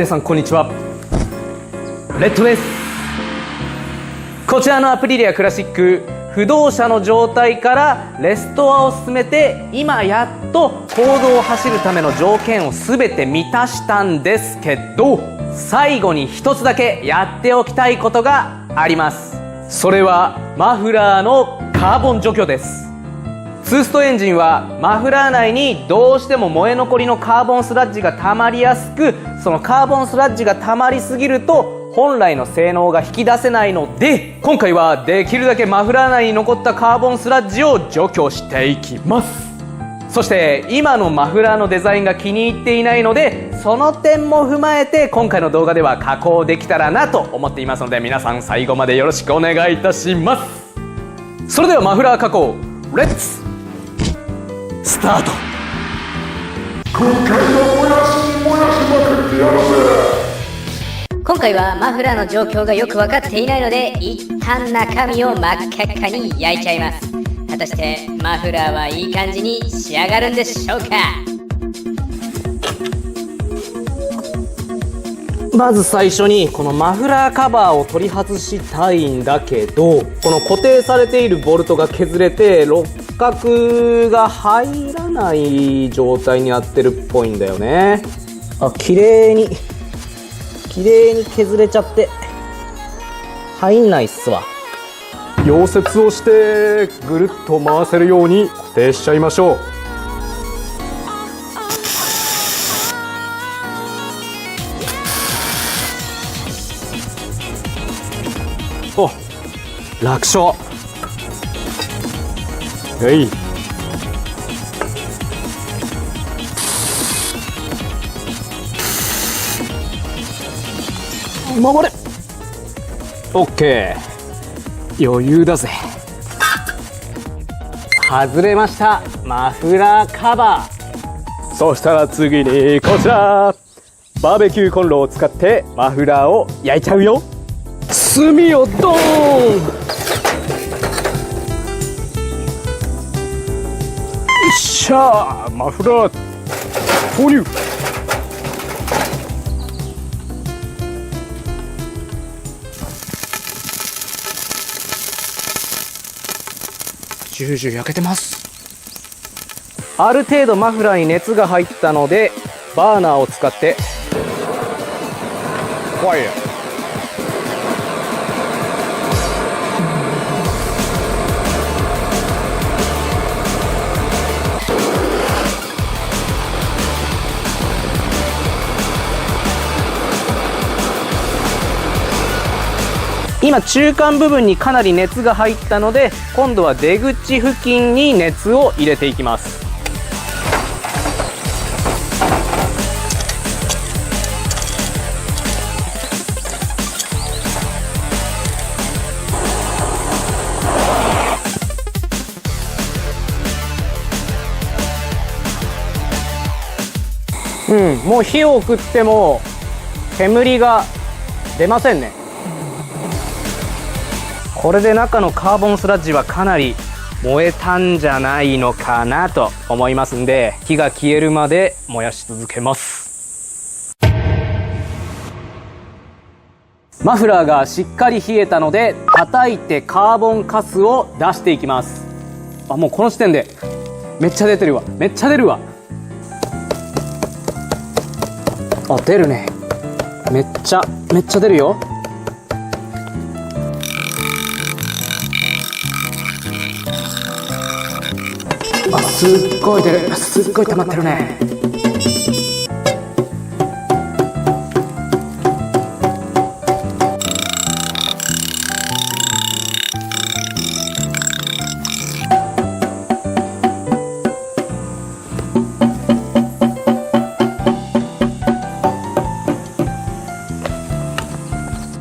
皆さんこんにちは、レッドです。こちらのアプリリアクラシック、不動車の状態からレストアを進めて、今やっと公道を走るための条件を全て満たしたんですけど、最後に一つだけやっておきたいことがあります。それはマフラーのカーボン除去です。ツーストエンジンはマフラー内にどうしても燃え残りのカーボンスラッジが溜まりやすく、そのカーボンスラッジが溜まりすぎると本来の性能が引き出せないので、今回はできるだけマフラー内に残ったカーボンスラッジを除去していきます。そして今のマフラーのデザインが気に入っていないので、その点も踏まえて今回の動画では加工できたらなと思っていますので、皆さん最後までよろしくお願いいたします。それではマフラー加工レッツスタート。今回は燃やしまくってやるぜ。今回はマフラーの状況がよく分かっていないので、一旦中身を真っ赤っかに焼いちゃいます。果たしてマフラーはいい感じに仕上がるんでしょうか。まず最初にこのマフラーカバーを取り外したいんだけど、この固定されているボルトが削れて六角が入らない状態になってるっぽいんだよね。あ、綺麗に削れちゃって入んないっすわ。溶接をしてぐるっと回せるように固定しちゃいましょう。お、楽勝。はい、守れ。オッケー、余裕だぜ。外れました、マフラーカバー。そしたら次にこちら、バーベキューコンロを使ってマフラーを焼いちゃうよ。炭をドーン。よっしゃー、マフラー投入。ジュージュー焼けてます。ある程度マフラーに熱が入ったので、バーナーを使ってファイヤー。今中間部分にかなり熱が入ったので、今度は出口付近に熱を入れていきます。もう火を送っても煙が出ませんね。これで中のカーボンスラッジはかなり燃えたんじゃないのかなと思いますんで、火が消えるまで燃やし続けます。マフラーがしっかり冷えたので、叩いてカーボンカスを出していきます。あ、もうこの時点でめっちゃ出てるわ。めっちゃ出るわ。あ、出るね。めっちゃ出るよ。あ、すっごい出る。すっごい溜まってるね。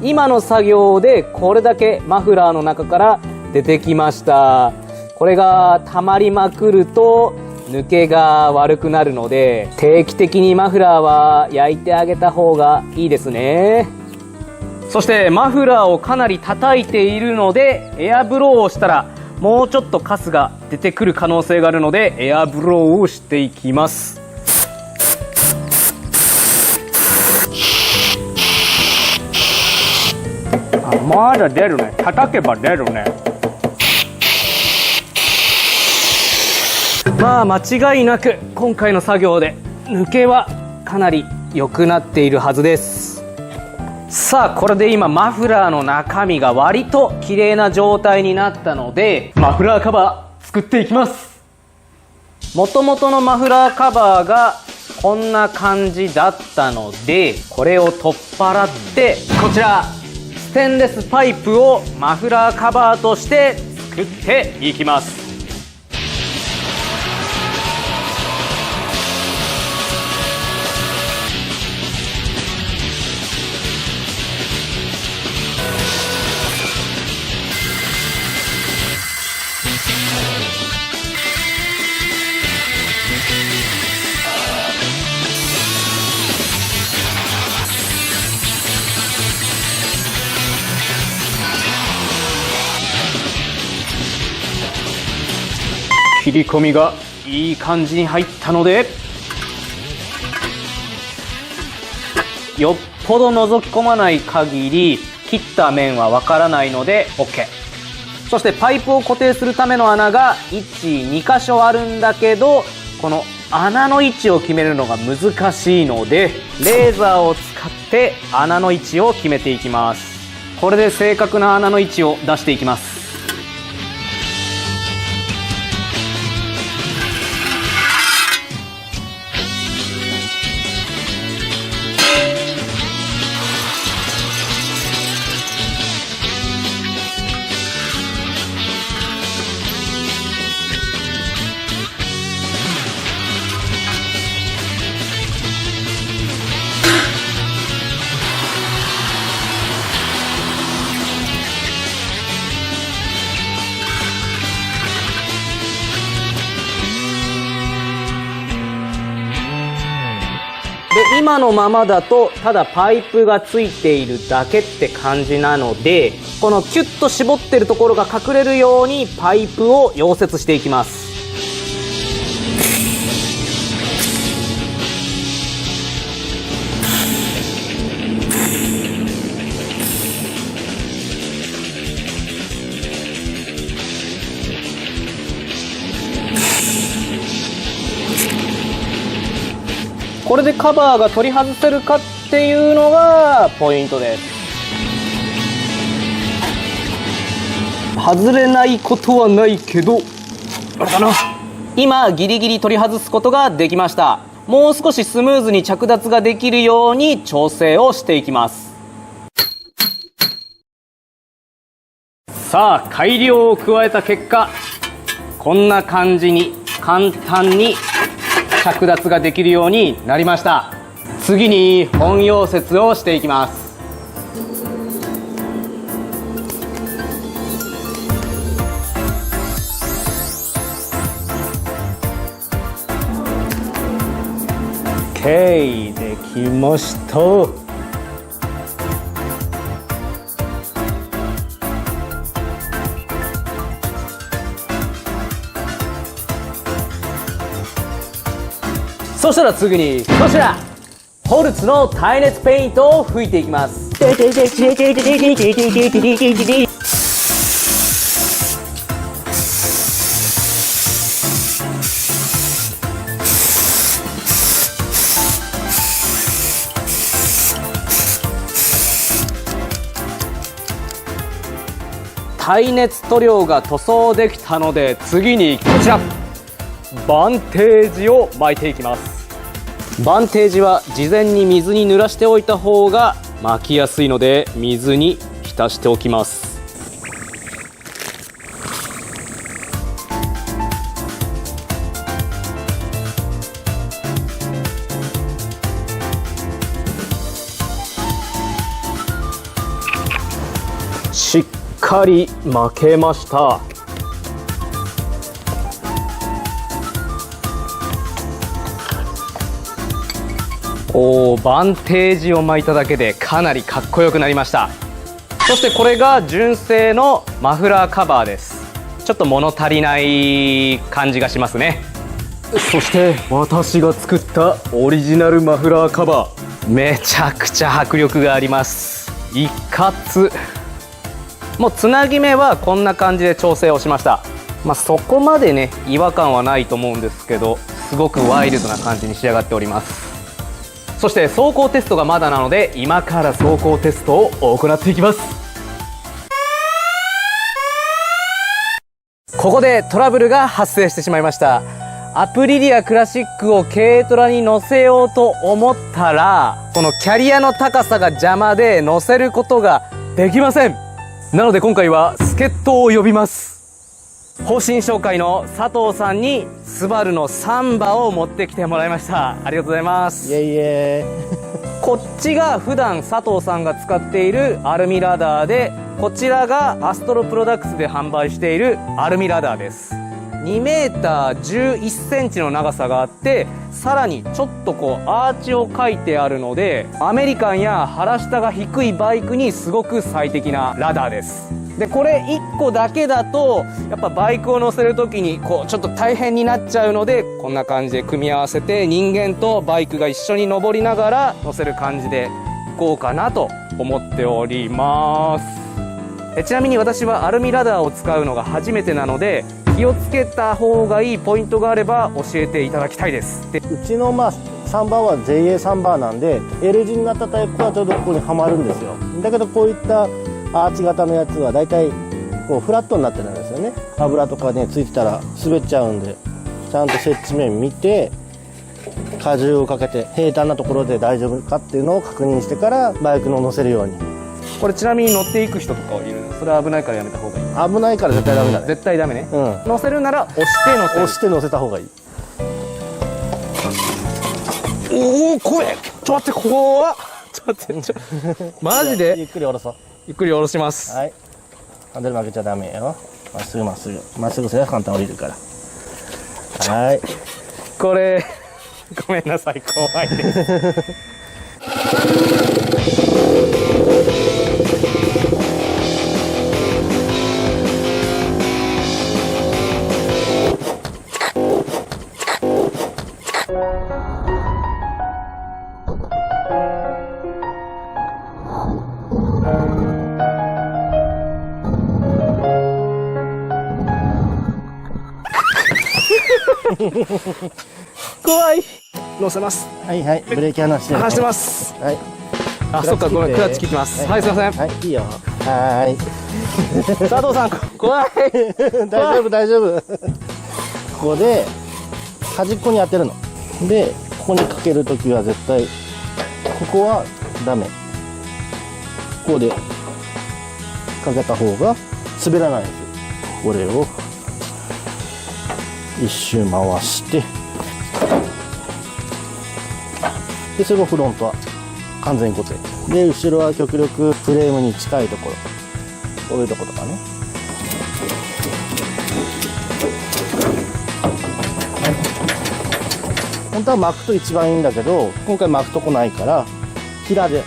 今の作業でこれだけマフラーの中から出てきました。これが溜まりまくると抜けが悪くなるので、定期的にマフラーは焼いてあげた方がいいですね。そしてマフラーをかなり叩いているので、エアブローをしたらもうちょっとカスが出てくる可能性があるので、エアブローをしていきます。まだ出るね。叩けば出るね。まあ間違いなく今回の作業で抜けはかなり良くなっているはずです。さあこれで今マフラーの中身が割と綺麗な状態になったので、マフラーカバー作っていきます。もともとのマフラーカバーがこんな感じだったので、これを取っ払ってこちらステンレスパイプをマフラーカバーとして作っていきます。切り込みがいい感じに入ったので、よっぽど覗き込まない限り切った面はわからないので OK。 そしてパイプを固定するための穴が1、2箇所あるんだけど、この穴の位置を決めるのが難しいので、レーザーを使って穴の位置を決めていきます。これで正確な穴の位置を出していきます。で今のままだとただパイプがついているだけって感じなので、このキュッと絞ってるところが隠れるようにパイプを溶接していきます。これでカバーが取り外せるかっていうのがポイントです。外れないことはないけど、あれかな、今ギリギリ取り外すことができました。もう少しスムーズに着脱ができるように調整をしていきます。さあ改良を加えた結果、こんな感じに簡単に着脱ができるようになりました。次に本溶接をしていきます。OK、できました。そしたら次にこちらホルツの耐熱ペイントを吹いていきます。耐熱塗料が塗装できたので、次にこちらバンテージを巻いていきます。バンテージは事前に水に濡らしておいた方が巻きやすいので、水に浸しておきます。しっかり巻けました。バンテージを巻いただけでかなりかっこよくなりました。そしてこれが純正のマフラーカバーです。ちょっと物足りない感じがしますね。そして私が作ったオリジナルマフラーカバー、めちゃくちゃ迫力があります。一括もうつなぎ目はこんな感じで調整をしました。そこまでね違和感はないと思うんですけど、すごくワイルドな感じに仕上がっております。そして走行テストがまだなので、今から走行テストを行っていきます。ここでトラブルが発生してしまいました。アプリリアクラシックを軽トラに乗せようと思ったら、このキャリアの高さが邪魔で乗せることができません。なので今回は助っ人を呼びます。方針紹介の佐藤さんにスバルのサンバを持ってきてもらいました。ありがとうございます。イエイイエこっちが普段佐藤さんが使っているアルミラダーで、こちらがアストロプロダクツで販売しているアルミラダーです。2メーター11センチの長さがあって、さらにちょっとアーチを描いてあるので、アメリカンや腹下が低いバイクにすごく最適なラダーです。でこれ1個だけだとやっぱバイクを乗せる時にちょっと大変になっちゃうので、こんな感じで組み合わせて人間とバイクが一緒に登りながら乗せる感じでいこうかなと思っております。ちなみに私はアルミラダーを使うのが初めてなので、気をつけた方がいいポイントがあれば教えていただきたいです。でうちのサンバーは JA サンバーなんで L 字になったタイプはちょうどここにはまるんですよ。だけどこういったアーチ型のやつはだいたいフラットになってるんですよね。油とかねついてたら滑っちゃうんで、ちゃんと接地面見て荷重をかけて平坦なところで大丈夫かっていうのを確認してからバイクの乗せるように。これちなみに乗っていく人とかいるの？それは危ないからやめた方がいい？危ないから絶対ダメだね。絶対ダメね。うん、乗せるなら押して乗せる。押して乗せた方がいい。おお、怖い。ちょっと待って、怖っ。ちょっと待って、マジでゆっくり下ろそう。ゆっくり下ろします。はい、ハンドル曲げちゃダメよ。まっすぐまっすぐまっすぐすれば簡単に降りるから。はい、これごめんなさい、怖いです。怖い。乗せます。はいはい、ブレーキ離して、離してます。はい。あ、そっか、ごめん、クラッチ切ってます。はい、すいません。はい、いいよ。はい。佐藤さん、怖い。大丈夫大丈夫。ここで端っこに当てるの。で、ここにかけるときは絶対ここはダメ。ここでかけた方が滑らないんですよ。これを一周回してで、それをフロントは完全固定で、後ろは極力フレームに近いところ、こういうところとかね。本当は巻くと一番いいんだけど、今回巻くとこないから平で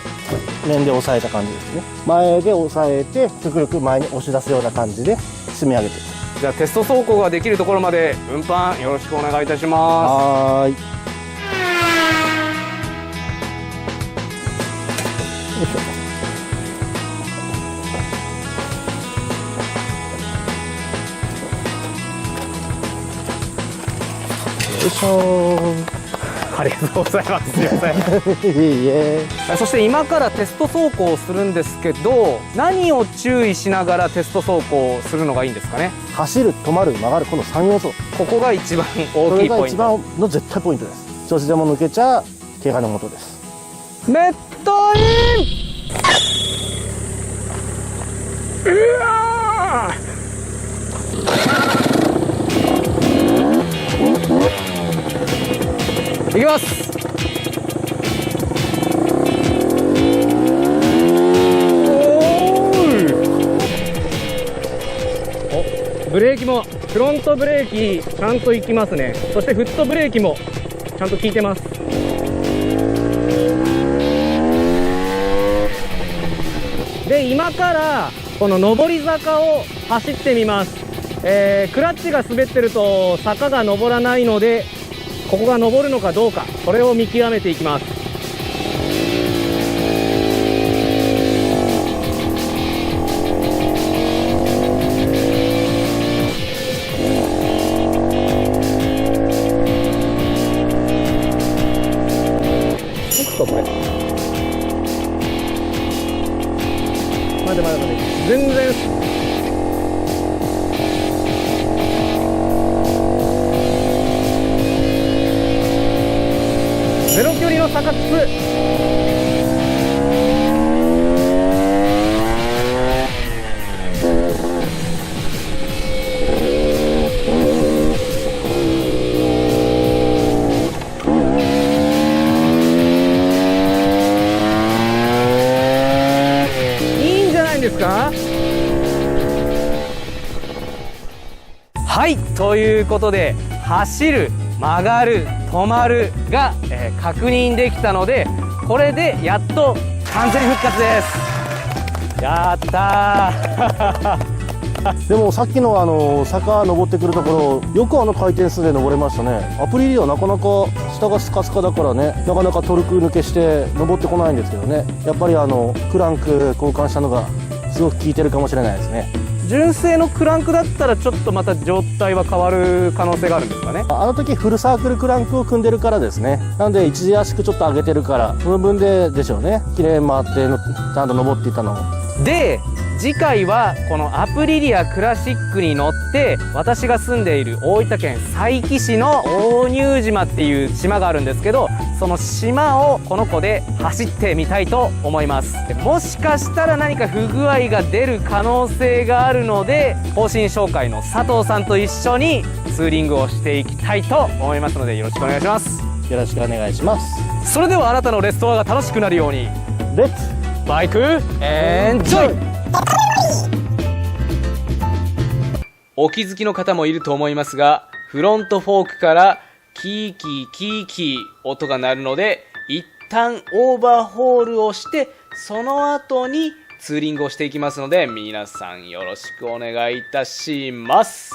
面で押さえた感じですね。前で押さえて極力前に押し出すような感じで積み上げて。じゃあテスト走行ができるところまで運搬よろしくお願いいたします。はーい。よいしょ。よいしょありがとうございます。すいません。ー。いいえ。そして今からテスト走行をするんですけど、何を注意しながらテスト走行をするのがいいんですかね？走る、止まる、曲がる、この3要素。ここが一番これ大きいポイント。が一番の絶対ポイントです。少しでも抜けちゃ怪我のもとです。ネットイン。うわー。いきます。ブレーキもフロントブレーキちゃんといきますね。そしてフットブレーキもちゃんと効いてます。で、今からこの上り坂を走ってみます。クラッチが滑ってると坂が上らないので、ここが上るのかどうか、それを見極めていきます。まだ全然ゼロ距離の坂津。ですか。はい、ということで走る、曲がる、止まるが、確認できたので、これでやっと完全復活です。やったーでもさっきの坂登ってくるところ、よく回転数で登れましたね。アプリリアはなかなか下がスカスカだからね、なかなかトルク抜けして登ってこないんですけどね。やっぱりクランク交換したのがすごく効いてるかもしれないですね。純正のクランクだったらちょっとまた状態は変わる可能性があるんですかね。あの時フルサークルクランクを組んでるからですね。なので一時足ちょっと上げてるから、その分でしょうね。綺麗に回ってちゃんと登っていたので、次回はこのアプリリアクラシックに乗って私が住んでいる大分県佐伯市の大乳島っていう島があるんですけど、その島をこの子で走ってみたいと思います。もしかしたら何か不具合が出る可能性があるので、方針紹介の佐藤さんと一緒にツーリングをしていきたいと思いますので、よろしくお願いします。よろしくお願いします。それではあなたのレストアが楽しくなるように、レッツバイクエンジョイ。お気づきの方もいると思いますが、フロントフォークからキーキーキーキー音が鳴るので、一旦オーバーホールをして、その後にツーリングをしていきますので、皆さんよろしくお願いいたします。